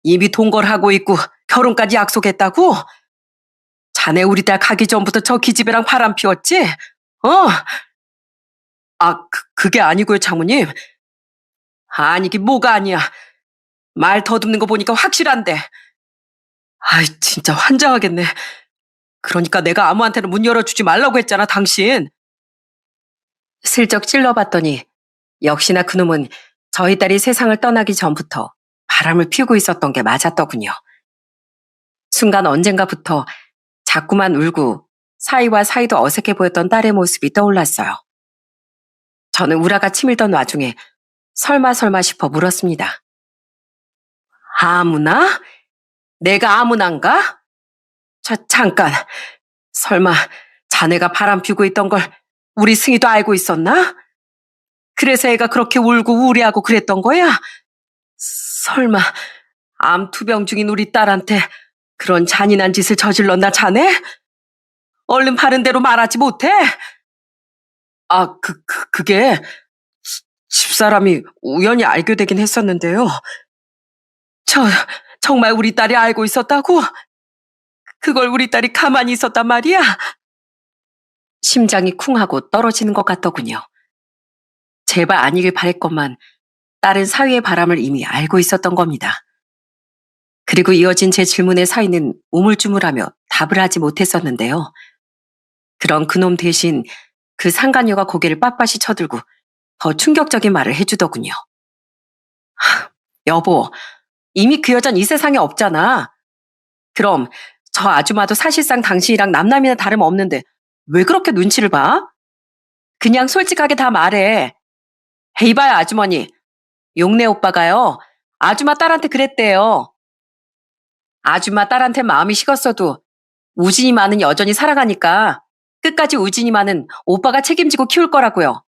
이미 동거를 하고 있고 결혼까지 약속했다고? 자네 우리 딸 가기 전부터 저 기집애랑 바람 피웠지? 그게 아니고요, 장모님. 아니긴 뭐가 아니야. 말 더듬는 거 보니까 확실한데. 아이, 진짜 환장하겠네. 그러니까 내가 아무한테나 문 열어주지 말라고 했잖아, 당신. 슬쩍 찔러봤더니 역시나 그놈은 저희 딸이 세상을 떠나기 전부터 바람을 피우고 있었던 게 맞았더군요. 순간 언젠가부터 자꾸만 울고 사위와 사이도 어색해 보였던 딸의 모습이 떠올랐어요. 저는 우라가 치밀던 와중에 설마 싶어 물었습니다. 아무나? 내가 아무난가? 잠깐. 설마 자네가 바람 피우고 있던 걸 우리 승희도 알고 있었나? 그래서 애가 그렇게 울고 우려하고 그랬던 거야? 설마 암투병 중인 우리 딸한테 그런 잔인한 짓을 저질렀나 자네? 얼른 바른 대로 말하지 못해? 그게 집사람이 우연히 알게 되긴 했었는데요. 정말 우리 딸이 알고 있었다고? 그걸 우리 딸이 가만히 있었단 말이야? 심장이 쿵 하고 떨어지는 것 같더군요. 제발 아니길 바랬건만 딸은 사위의 바람을 이미 알고 있었던 겁니다. 그리고 이어진 제 질문에 사위는 우물쭈물하며 답을 하지 못했었는데요. 그런 그놈 대신 그 상간녀가 고개를 빳빳이 쳐들고 더 충격적인 말을 해주더군요. 여보, 이미 그 여잔 이 세상에 없잖아. 그럼 저 아줌마도 사실상 당신이랑 남남이나 다름없는데 왜 그렇게 눈치를 봐? 그냥 솔직하게 다 말해. 이봐요, 아주머니. 용래 오빠가요. 아줌마 딸한테 그랬대요. 아줌마 딸한테 마음이 식었어도 우진이만은 여전히 사랑하니까 끝까지 우진이만은 오빠가 책임지고 키울 거라고요.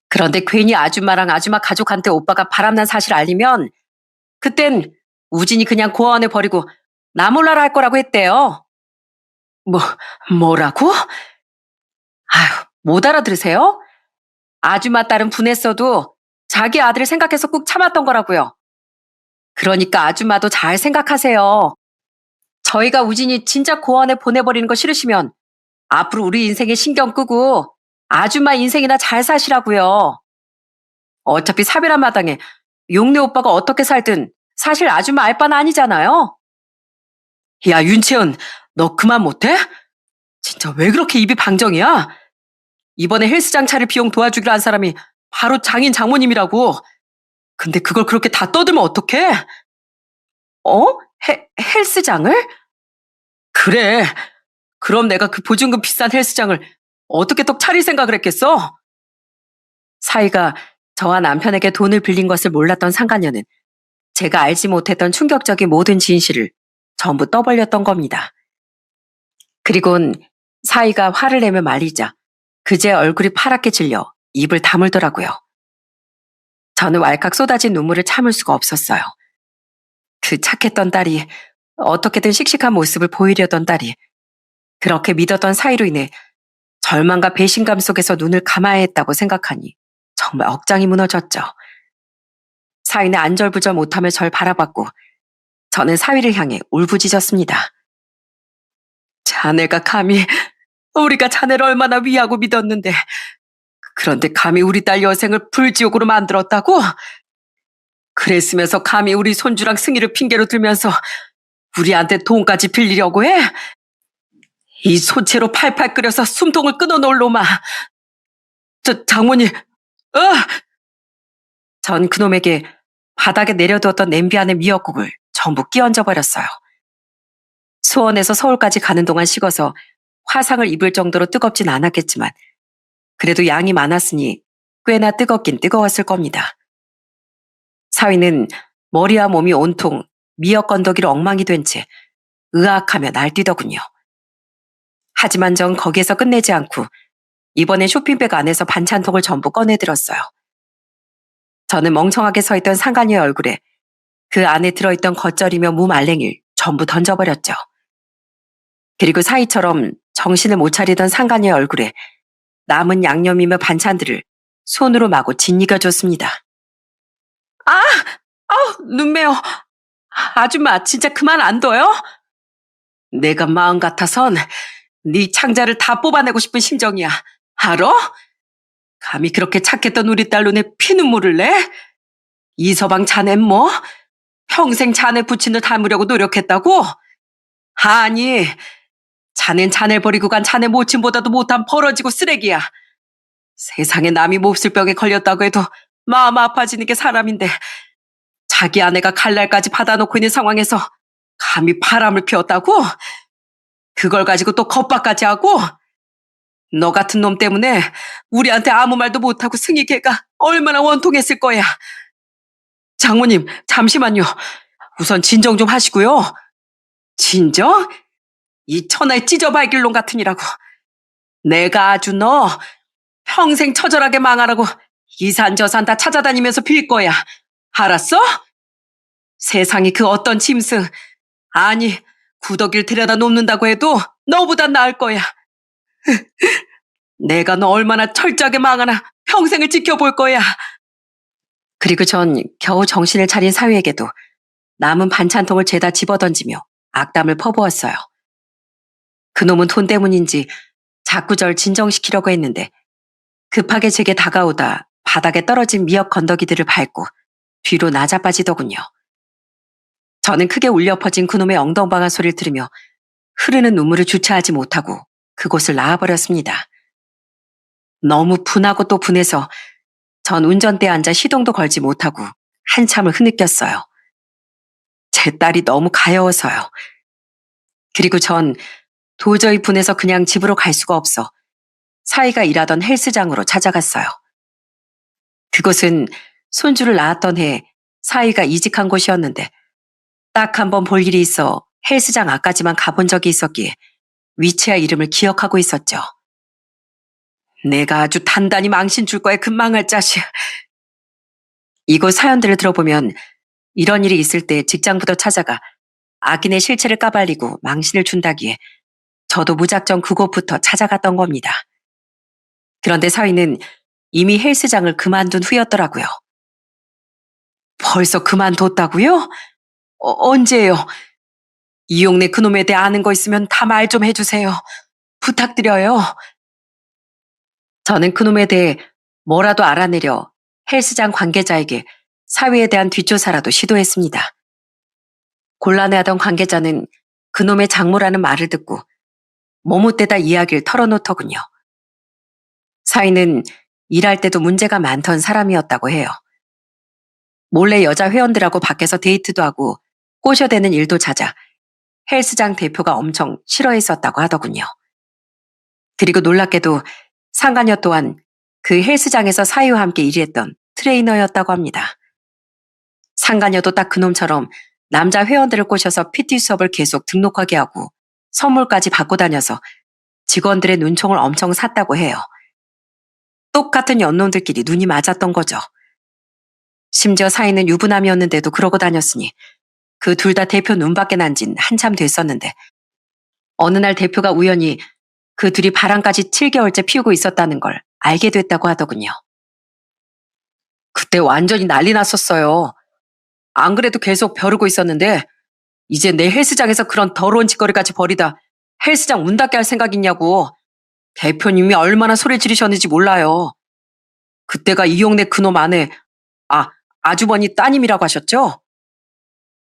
그런데 괜히 아줌마랑 아줌마 가족한테 오빠가 바람난 사실 알리면 그땐 우진이 그냥 고아원에 버리고 나 몰라라 할 거라고 했대요. 뭐라고? 아휴, 못 알아들으세요? 아줌마 딸은 분했어도 자기 아들을 생각해서 꾹 참았던 거라고요. 그러니까 아줌마도 잘 생각하세요. 저희가 우진이 진짜 고아원에 보내버리는 거 싫으시면 앞으로 우리 인생에 신경 끄고 아줌마 인생이나 잘 사시라고요. 어차피 사별한 마당에 용래 오빠가 어떻게 살든 사실 아줌마 알 바는 아니잖아요. 야, 윤채은, 너 그만 못해? 진짜 왜 그렇게 입이 방정이야? 이번에 헬스장 차릴 비용 도와주기로 한 사람이 바로 장인 장모님이라고. 근데 그걸 그렇게 다 떠들면 어떡해? 헬스장을? 그래. 그럼 내가 그 보증금 비싼 헬스장을 어떻게 똑 차릴 생각을 했겠어? 사위가 저와 남편에게 돈을 빌린 것을 몰랐던 상간녀는 제가 알지 못했던 충격적인 모든 진실을 전부 떠벌렸던 겁니다. 그리곤 사위가 화를 내며 말리자 그제 얼굴이 파랗게 질려 입을 다물더라고요. 저는 왈칵 쏟아진 눈물을 참을 수가 없었어요. 그 착했던 딸이, 어떻게든 씩씩한 모습을 보이려던 딸이, 그렇게 믿었던 사위로 인해 절망과 배신감 속에서 눈을 감아야 했다고 생각하니 정말 억장이 무너졌죠. 사위는 안절부절 못하며 절 바라봤고 저는 사위를 향해 울부짖었습니다. 자네가 감히, 우리가 자네를 얼마나 위하고 믿었는데, 그런데 감히 우리 딸 여생을 불지옥으로 만들었다고? 그랬으면서 감히 우리 손주랑 승희를 핑계로 들면서 우리한테 돈까지 빌리려고 해? 이 소채로 팔팔 끓여서 숨통을 끊어놓을 놈아. 장모님, 전 그놈에게 바닥에 내려두었던 냄비 안의 미역국을 전부 끼얹어 버렸어요. 수원에서 서울까지 가는 동안 식어서 화상을 입을 정도로 뜨겁진 않았겠지만 그래도 양이 많았으니 꽤나 뜨겁긴 뜨거웠을 겁니다. 사위는 머리와 몸이 온통 미역 건더기로 엉망이 된 채 으악하며 날뛰더군요. 하지만 전 거기에서 끝내지 않고 이번에 쇼핑백 안에서 반찬통을 전부 꺼내들었어요. 저는 멍청하게 서 있던 상간녀의 얼굴에 그 안에 들어있던 겉절이며 무말랭이를 전부 던져버렸죠. 그리고 사위처럼 정신을 못 차리던 상간녀의 얼굴에 남은 양념이며 반찬들을 손으로 마구 짓이겨줬습니다. 눈 매워. 아줌마 진짜 그만 안 둬요? 내가 마음 같아선 네 창자를 다 뽑아내고 싶은 심정이야. 알아? 감히 그렇게 착했던 우리 딸 눈에 피눈물을 내? 이서방 자넨 뭐? 평생 자네 부친을 닮으려고 노력했다고? 아니, 자넨 자네 버리고 간 자네 모친보다도 못한 벌어지고 쓰레기야. 세상에 남이 몹쓸병에 걸렸다고 해도 마음 아파지는 게 사람인데 자기 아내가 칼날까지 받아놓고 있는 상황에서 감히 바람을 피웠다고? 그걸 가지고 또 겁박까지 하고? 너 같은 놈 때문에 우리한테 아무 말도 못하고 승희 걔가 얼마나 원통했을 거야. 장모님, 잠시만요. 우선 진정 좀 하시고요. 진정? 이 천하의 찢어발길 놈 같으니라고. 내가 아주 너 평생 처절하게 망하라고 이산저산 다 찾아다니면서 빌 거야. 알았어? 세상이 그 어떤 짐승, 아니 구더기를 들여다 놓는다고 해도 너보단 나을 거야. 내가 너 얼마나 철저하게 망하나 평생을 지켜볼 거야. 그리고 전 겨우 정신을 차린 사위에게도 남은 반찬통을 죄다 집어던지며 악담을 퍼부었어요. 그놈은 돈 때문인지 자꾸 절 진정시키려고 했는데 급하게 제게 다가오다 바닥에 떨어진 미역 건더기들을 밟고 뒤로 나자빠지더군요. 저는 크게 울려 퍼진 그놈의 엉덩방아 소리를 들으며 흐르는 눈물을 주체하지 못하고 그곳을 나와버렸습니다. 너무 분하고 또 분해서 전 운전대에 앉아 시동도 걸지 못하고 한참을 흐느꼈어요. 제 딸이 너무 가여워서요. 그리고 전 도저히 분해서 그냥 집으로 갈 수가 없어 사위가 일하던 헬스장으로 찾아갔어요. 그곳은 손주를 낳았던 해 사위가 이직한 곳이었는데 딱 한 번 볼 일이 있어 헬스장 앞까지만 가본 적이 있었기에 위치와 이름을 기억하고 있었죠. 내가 아주 단단히 망신 줄 거야, 그 망할 자식. 이곳 사연들을 들어보면 이런 일이 있을 때 직장부터 찾아가 악인의 실체를 까발리고 망신을 준다기에 저도 무작정 그곳부터 찾아갔던 겁니다. 그런데 사위는 이미 헬스장을 그만둔 후였더라고요. 벌써 그만뒀다고요? 언제예요? 이용래 그놈에 대해 아는 거 있으면 다 말 좀 해주세요. 부탁드려요. 저는 그놈에 대해 뭐라도 알아내려 헬스장 관계자에게 사위에 대한 뒷조사라도 시도했습니다. 곤란해하던 관계자는 그놈의 장모라는 말을 듣고 머뭇대다 이야기를 털어놓더군요. 사위는 일할 때도 문제가 많던 사람이었다고 해요. 몰래 여자 회원들하고 밖에서 데이트도 하고 꼬셔대는 일도 잦아 헬스장 대표가 엄청 싫어했었다고 하더군요. 그리고 놀랍게도 상간녀 또한 그 헬스장에서 사이와 함께 일했던 트레이너였다고 합니다. 상간녀도 딱 그놈처럼 남자 회원들을 꼬셔서 PT 수업을 계속 등록하게 하고 선물까지 받고 다녀서 직원들의 눈총을 엄청 샀다고 해요. 똑같은 연놈들끼리 눈이 맞았던 거죠. 심지어 사이는 유부남이었는데도 그러고 다녔으니 그 둘 다 대표 눈밖에 난 진 한참 됐었는데 어느 날 대표가 우연히 그 둘이 바람까지 7개월째 피우고 있었다는 걸 알게 됐다고 하더군요. 그때 완전히 난리 났었어요. 안 그래도 계속 벼르고 있었는데 이제 내 헬스장에서 그런 더러운 짓거리까지 벌이다 헬스장 문 닫게 할 생각 있냐고 대표님이 얼마나 소리 지르셨는지 몰라요. 그때가 이용래 그놈 아내, 아주머니 따님이라고 하셨죠?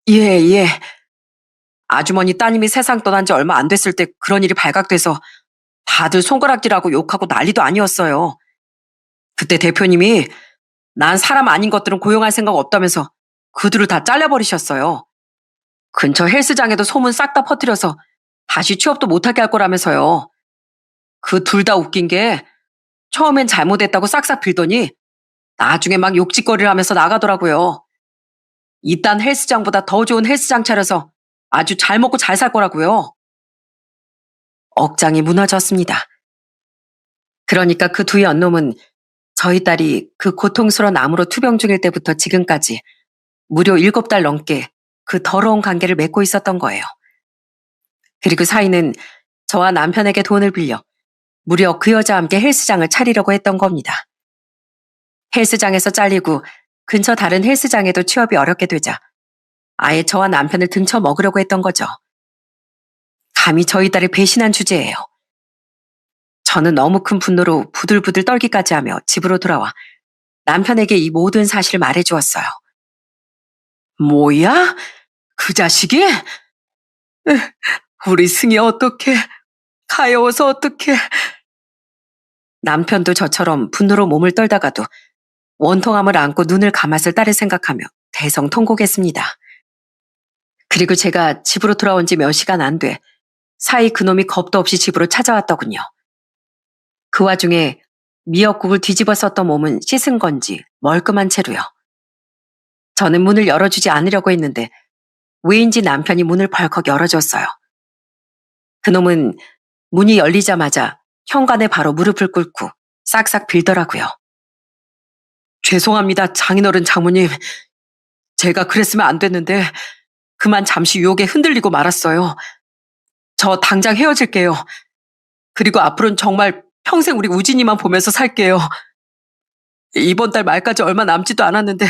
예, 예. 아주머니 따님이 세상 떠난 지 얼마 안 됐을 때 그런 일이 발각돼서 다들 손가락질하고 욕하고 난리도 아니었어요. 그때 대표님이 난 사람 아닌 것들은 고용할 생각 없다면서 그들을 다 잘라버리셨어요. 근처 헬스장에도 소문 싹 다 퍼뜨려서 다시 취업도 못하게 할 거라면서요. 그 둘 다 웃긴 게 처음엔 잘못했다고 싹싹 빌더니 나중에 막 욕짓거리를 하면서 나가더라고요. 이딴 헬스장보다 더 좋은 헬스장 차려서 아주 잘 먹고 잘 살 거라고요. 억장이 무너졌습니다. 그러니까 그 두 연놈은 저희 딸이 그 고통스러운 암으로 투병 중일 때부터 지금까지 무려 7달 넘게 그 더러운 관계를 맺고 있었던 거예요. 그리고 사이는 저와 남편에게 돈을 빌려 무려 그 여자와 함께 헬스장을 차리려고 했던 겁니다. 헬스장에서 잘리고 근처 다른 헬스장에도 취업이 어렵게 되자 아예 저와 남편을 등쳐 먹으려고 했던 거죠. 감히 저희 딸을 배신한 주제예요. 저는 너무 큰 분노로 부들부들 떨기까지 하며 집으로 돌아와 남편에게 이 모든 사실을 말해주었어요. 뭐야? 그 자식이? 우리 승희 어떡해? 가여워서 어떡해? 남편도 저처럼 분노로 몸을 떨다가도 원통함을 안고 눈을 감았을 딸을 생각하며 대성통곡했습니다. 그리고 제가 집으로 돌아온 지 몇 시간 안 돼 사이 그놈이 겁도 없이 집으로 찾아왔더군요. 그 와중에 미역국을 뒤집어 썼던 몸은 씻은 건지 멀끔한 채로요. 저는 문을 열어주지 않으려고 했는데 왜인지 남편이 문을 벌컥 열어줬어요. 그놈은 문이 열리자마자 현관에 바로 무릎을 꿇고 싹싹 빌더라고요. 죄송합니다, 장인어른 장모님. 제가 그랬으면 안 됐는데 그만 잠시 유혹에 흔들리고 말았어요. 저 당장 헤어질게요. 그리고 앞으로는 정말 평생 우리 우진이만 보면서 살게요. 이번 달 말까지 얼마 남지도 않았는데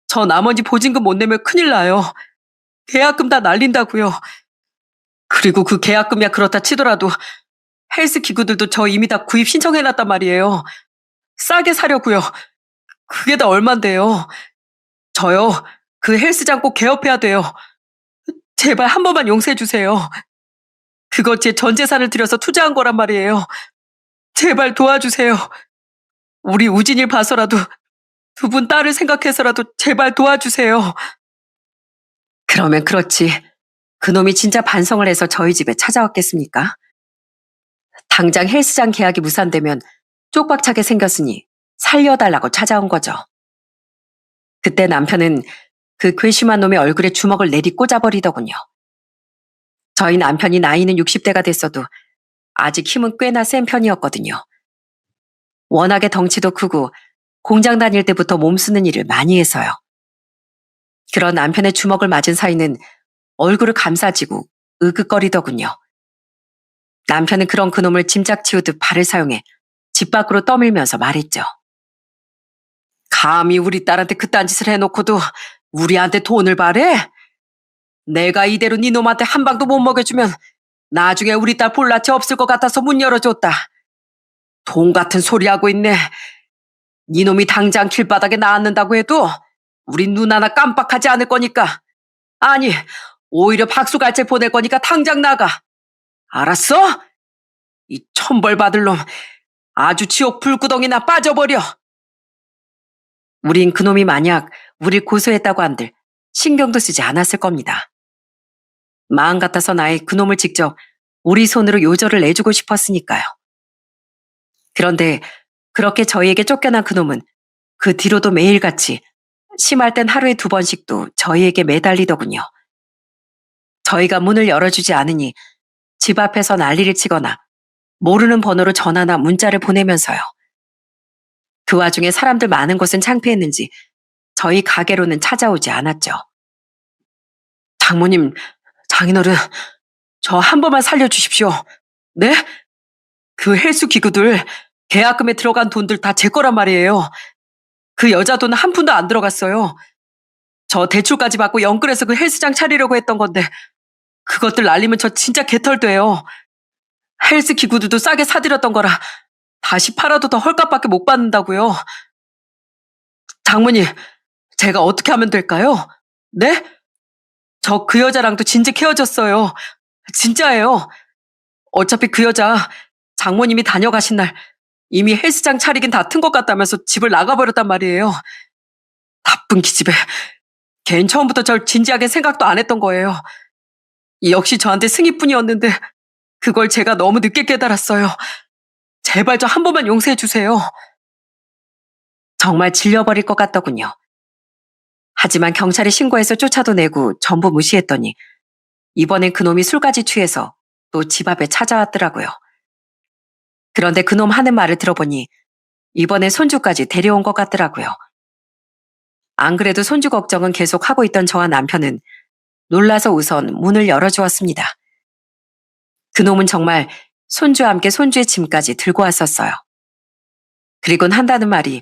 저 나머지 보증금 못 내면 큰일 나요. 계약금 다 날린다고요. 그리고 그 계약금이야 그렇다 치더라도 헬스 기구들도 저 이미 다 구입 신청해놨단 말이에요. 싸게 사려고요. 그게 다 얼만데요. 저요, 그 헬스장 꼭 개업해야 돼요. 제발 한 번만 용서해주세요. 그거 제 전 재산을 들여서 투자한 거란 말이에요. 제발 도와주세요. 우리 우진이를 봐서라도 두 분 딸을 생각해서라도 제발 도와주세요. 그러면 그렇지. 그놈이 진짜 반성을 해서 저희 집에 찾아왔겠습니까? 당장 헬스장 계약이 무산되면 쪽박차게 생겼으니 살려달라고 찾아온 거죠. 그때 남편은 그 괘씸한 놈의 얼굴에 주먹을 내리 꽂아버리더군요. 저희 남편이 나이는 60대가 됐어도 아직 힘은 꽤나 센 편이었거든요. 워낙에 덩치도 크고 공장 다닐 때부터 몸 쓰는 일을 많이 해서요. 그런 남편의 주먹을 맞은 사이는 얼굴을 감싸지고 으긋거리더군요. 남편은 그런 그놈을 짐짝 치우듯 발을 사용해 집 밖으로 떠밀면서 말했죠. 감히 우리 딸한테 그딴 짓을 해놓고도 우리한테 돈을 바래? 내가 이대로 네 놈한테 한 방도 못 먹여주면 나중에 우리 딸 볼라치 없을 것 같아서 문 열어줬다. 돈 같은 소리 하고 있네. 네 놈이 당장 길바닥에 나앉는다고 해도 우리 눈 하나 깜빡하지 않을 거니까. 아니, 오히려 박수갈채 보낼 거니까 당장 나가. 알았어? 이 천벌 받을 놈 아주 지옥 불구덩이나 빠져버려. 우린 그놈이 만약 우릴 고소했다고 한들 신경도 쓰지 않았을 겁니다. 마음 같아서 나의 그놈을 직접 우리 손으로 요절을 내주고 싶었으니까요. 그런데 그렇게 저희에게 쫓겨난 그놈은 그 뒤로도 매일같이 심할 땐 하루에 2번씩도 저희에게 매달리더군요. 저희가 문을 열어주지 않으니 집 앞에서 난리를 치거나 모르는 번호로 전화나 문자를 보내면서요. 그 와중에 사람들 많은 곳은 창피했는지 저희 가게로는 찾아오지 않았죠. 장모님, 장인어른, 저 한 번만 살려주십시오. 네? 그 헬스 기구들 계약금에 들어간 돈들 다 제 거란 말이에요. 그 여자 돈은 한 푼도 안 들어갔어요. 저 대출까지 받고 영끌해서 그 헬스장 차리려고 했던 건데 그것들 날리면 저 진짜 개털돼요. 헬스 기구들도 싸게 사들였던 거라 다시 팔아도 더 헐값밖에 못 받는다고요. 장모님, 제가 어떻게 하면 될까요? 네? 저 그 여자랑도 진즉 헤어졌어요. 진짜예요. 어차피 그 여자 장모님이 다녀가신 날 이미 헬스장 차리긴 다 튼 것 같다면서 집을 나가버렸단 말이에요. 나쁜 기집애. 걔는 처음부터 절 진지하게 생각도 안 했던 거예요. 역시 저한테 승희뿐이었는데 그걸 제가 너무 늦게 깨달았어요. 제발 저 한 번만 용서해 주세요. 정말 질려버릴 것 같더군요. 하지만 경찰에 신고해서 쫓아도 내고 전부 무시했더니 이번엔 그놈이 술까지 취해서 또 집 앞에 찾아왔더라고요. 그런데 그놈 하는 말을 들어보니 이번에 손주까지 데려온 것 같더라고요. 안 그래도 손주 걱정은 계속 하고 있던 저와 남편은 놀라서 우선 문을 열어주었습니다. 그놈은 정말 손주와 함께 손주의 짐까지 들고 왔었어요. 그리곤 한다는 말이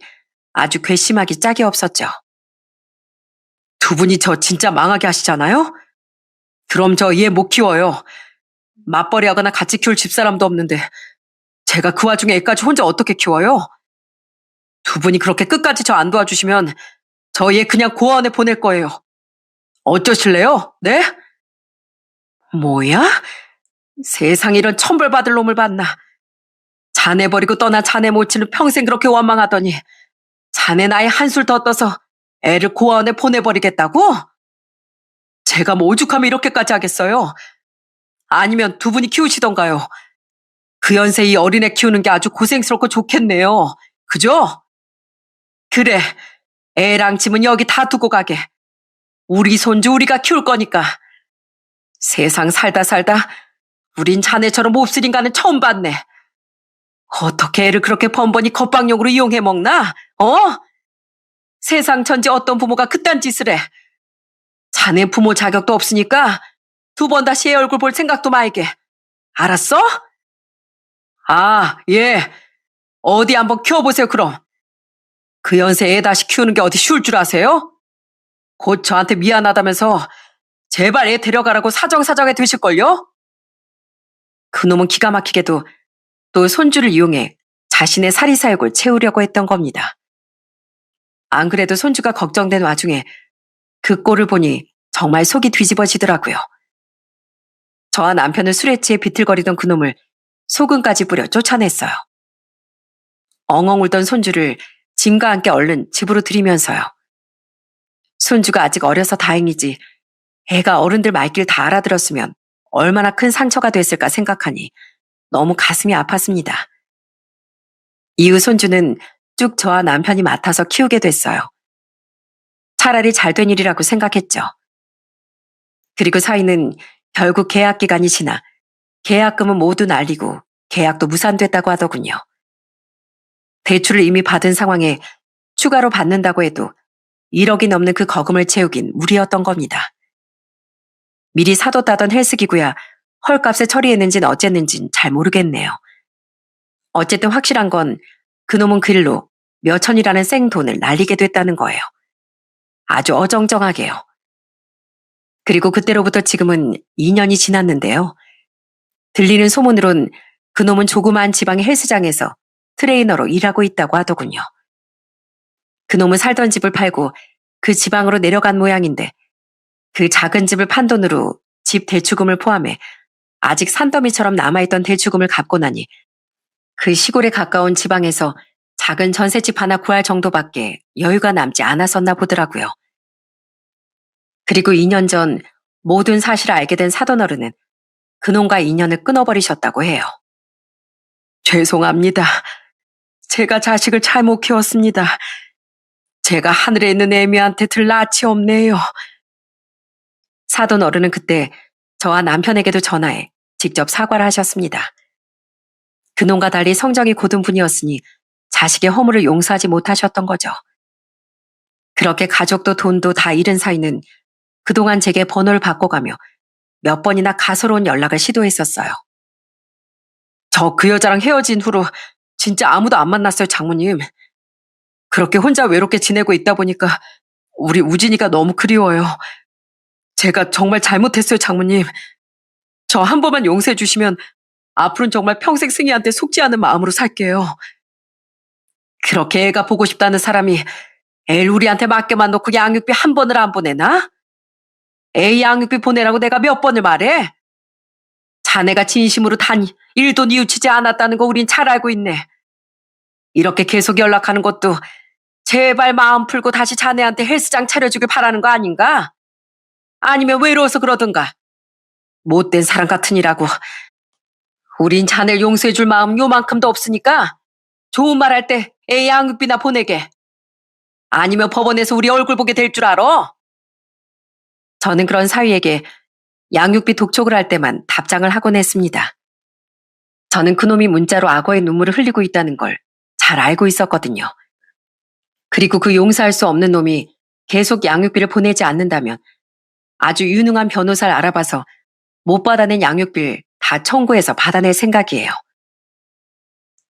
아주 괘씸하기 짝이 없었죠. 2분이 저 진짜 망하게 하시잖아요? 그럼 저 얘 못 키워요. 맞벌이하거나 같이 키울 집사람도 없는데 제가 그 와중에 애까지 혼자 어떻게 키워요? 2분이 그렇게 끝까지 저 안 도와주시면 저 얘 그냥 고아원에 보낼 거예요. 어쩌실래요? 네? 뭐야? 세상 이런 천벌 받을 놈을 봤나. 자네 버리고 떠난 자네 모친을 평생 그렇게 원망하더니 자네 나이 한술 더 떠서 애를 고아원에 보내버리겠다고? 제가 뭐 오죽하면 이렇게까지 하겠어요? 아니면 2분이 키우시던가요? 그 연세 이 어린애 키우는 게 아주 고생스럽고 좋겠네요. 그죠? 그래, 애랑 짐은 여기 다 두고 가게. 우리 손주 우리가 키울 거니까. 세상 살다 우린 자네처럼 몹쓸 인간은 처음 봤네. 어떻게 애를 그렇게 번번이 겁방용으로 이용해 먹나? 어? 세상 천지 어떤 부모가 그딴 짓을 해. 자네 부모 자격도 없으니까 2번 다시 애 얼굴 볼 생각도 말게. 알았어? 아, 예. 어디 한번 키워보세요, 그럼. 그 연세 애 다시 키우는 게 어디 쉬울 줄 아세요? 곧 저한테 미안하다면서 제발 애 데려가라고 사정사정해 되실걸요? 그놈은 기가 막히게도 또 손주를 이용해 자신의 사리사욕을 채우려고 했던 겁니다. 안 그래도 손주가 걱정된 와중에 그 꼴을 보니 정말 속이 뒤집어지더라고요. 저와 남편은 술에 취해 비틀거리던 그놈을 소금까지 뿌려 쫓아냈어요. 엉엉 울던 손주를 짐과 함께 얼른 집으로 들이면서요. 손주가 아직 어려서 다행이지 애가 어른들 말귀를 다 알아들었으면 얼마나 큰 상처가 됐을까 생각하니 너무 가슴이 아팠습니다. 이후 손주는 쭉 저와 남편이 맡아서 키우게 됐어요. 차라리 잘된 일이라고 생각했죠. 그리고 사위는 결국 계약 기간이 지나 계약금은 모두 날리고 계약도 무산됐다고 하더군요. 대출을 이미 받은 상황에 추가로 받는다고 해도 1억이 넘는 그 거금을 채우긴 무리였던 겁니다. 미리 사뒀다던 헬스기구야 헐값에 처리했는진 어쨌는진 잘 모르겠네요. 어쨌든 확실한 건 그놈은 그 일로 몇천이라는 생돈을 날리게 됐다는 거예요. 아주 어정쩡하게요. 그리고 그때로부터 지금은 2년이 지났는데요. 들리는 소문으론 그놈은 조그마한 지방의 헬스장에서 트레이너로 일하고 있다고 하더군요. 그놈은 살던 집을 팔고 그 지방으로 내려간 모양인데 그 작은 집을 판 돈으로 집 대출금을 포함해 아직 산더미처럼 남아있던 대출금을 갚고 나니 그 시골에 가까운 지방에서 작은 전셋집 하나 구할 정도밖에 여유가 남지 않았었나 보더라고요. 그리고 2년 전 모든 사실을 알게 된 사돈어른은 그놈과 인연을 끊어버리셨다고 해요. 죄송합니다. 제가 자식을 잘못 키웠습니다. 제가 하늘에 있는 애미한테 들 낯이 없네요. 사돈 어른은 그때 저와 남편에게도 전화해 직접 사과를 하셨습니다. 그놈과 달리 성정이 고든 분이었으니 자식의 허물을 용서하지 못하셨던 거죠. 그렇게 가족도 돈도 다 잃은 사이는 그동안 제게 번호를 바꿔가며 몇 번이나 가소로운 연락을 시도했었어요. 저 그 여자랑 헤어진 후로 진짜 아무도 안 만났어요, 장모님. 그렇게 혼자 외롭게 지내고 있다 보니까 우리 우진이가 너무 그리워요. 제가 정말 잘못했어요, 장모님. 저 한 번만 용서해 주시면 앞으로는 정말 평생 승희한테 속지 않은 마음으로 살게요. 그렇게 애가 보고 싶다는 사람이 애를 우리한테 맡겨만 놓고 양육비 한 번을 안 보내나? 애 양육비 보내라고 내가 몇 번을 말해? 자네가 진심으로 단 1도 뉘우치지 않았다는 거 우린 잘 알고 있네. 이렇게 계속 연락하는 것도 제발 마음 풀고 다시 자네한테 헬스장 차려주길 바라는 거 아닌가? 아니면 외로워서 그러든가. 못된 사람 같으니라고. 우린 자네를 용서해줄 마음 요만큼도 없으니까 좋은 말 할 때 애 양육비나 보내게. 아니면 법원에서 우리 얼굴 보게 될 줄 알아? 저는 그런 사위에게 양육비 독촉을 할 때만 답장을 하곤 했습니다. 저는 그놈이 문자로 악어의 눈물을 흘리고 있다는 걸 잘 알고 있었거든요. 그리고 그 용서할 수 없는 놈이 계속 양육비를 보내지 않는다면 아주 유능한 변호사를 알아봐서 못 받아낸 양육비를 다 청구해서 받아낼 생각이에요.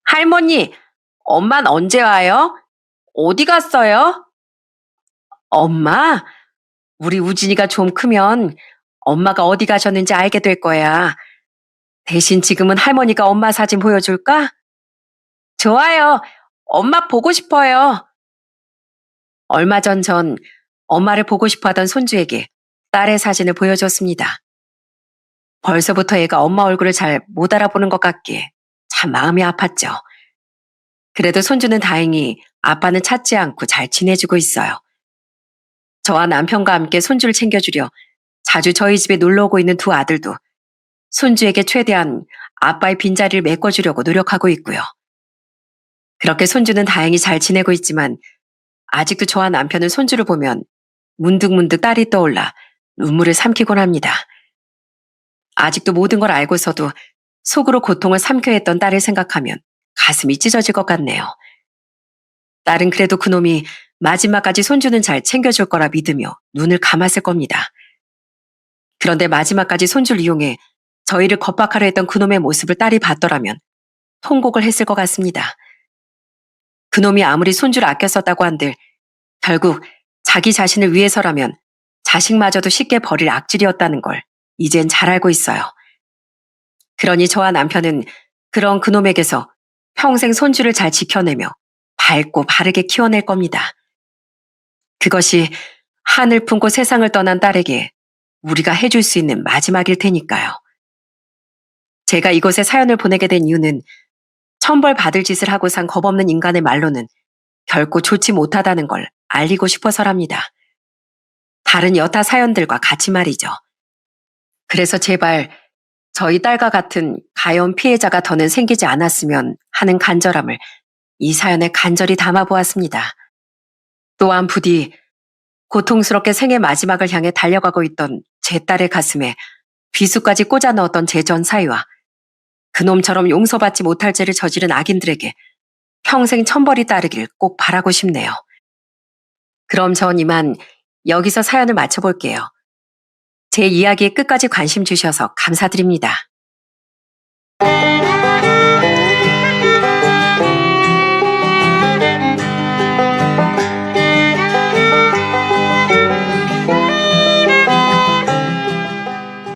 할머니, 엄만 언제 와요? 어디 갔어요? 엄마? 우리 우진이가 좀 크면 엄마가 어디 가셨는지 알게 될 거야. 대신 지금은 할머니가 엄마 사진 보여줄까? 좋아요. 엄마 보고 싶어요. 얼마 전 엄마를 보고 싶어 하던 손주에게 딸의 사진을 보여줬습니다. 벌써부터 애가 엄마 얼굴을 잘 못 알아보는 것 같기에 참 마음이 아팠죠. 그래도 손주는 다행히 아빠는 찾지 않고 잘 지내주고 있어요. 저와 남편과 함께 손주를 챙겨주려 자주 저희 집에 놀러 오고 있는 두 아들도 손주에게 최대한 아빠의 빈자리를 메꿔주려고 노력하고 있고요. 그렇게 손주는 다행히 잘 지내고 있지만 아직도 저와 남편은 손주를 보면 문득문득 딸이 떠올라 눈물을 삼키곤 합니다. 아직도 모든 걸 알고서도 속으로 고통을 삼켜야 했던 딸을 생각하면 가슴이 찢어질 것 같네요. 딸은 그래도 그놈이 마지막까지 손주는 잘 챙겨줄 거라 믿으며 눈을 감았을 겁니다. 그런데 마지막까지 손주를 이용해 저희를 겁박하려 했던 그놈의 모습을 딸이 봤더라면 통곡을 했을 것 같습니다. 그놈이 아무리 손주를 아껴 썼다고 한들 결국 자기 자신을 위해서라면 자식마저도 쉽게 버릴 악질이었다는 걸 이젠 잘 알고 있어요. 그러니 저와 남편은 그런 그놈에게서 평생 손주를 잘 지켜내며 밝고 바르게 키워낼 겁니다. 그것이 하늘 품고 세상을 떠난 딸에게 우리가 해줄 수 있는 마지막일 테니까요. 제가 이곳에 사연을 보내게 된 이유는 천벌 받을 짓을 하고 산 겁없는 인간의 말로는 결코 좋지 못하다는 걸 알리고 싶어서랍니다. 다른 여타 사연들과 같이 말이죠. 그래서 제발 저희 딸과 같은 가여운 피해자가 더는 생기지 않았으면 하는 간절함을 이 사연에 간절히 담아보았습니다. 또한 부디 고통스럽게 생의 마지막을 향해 달려가고 있던 제 딸의 가슴에 비수까지 꽂아 넣었던 제 전 사위와 그놈처럼 용서받지 못할 죄를 저지른 악인들에게 평생 천벌이 따르길 꼭 바라고 싶네요. 그럼 전 이만 여기서 사연을 마쳐볼게요. 제 이야기에 끝까지 관심 주셔서 감사드립니다.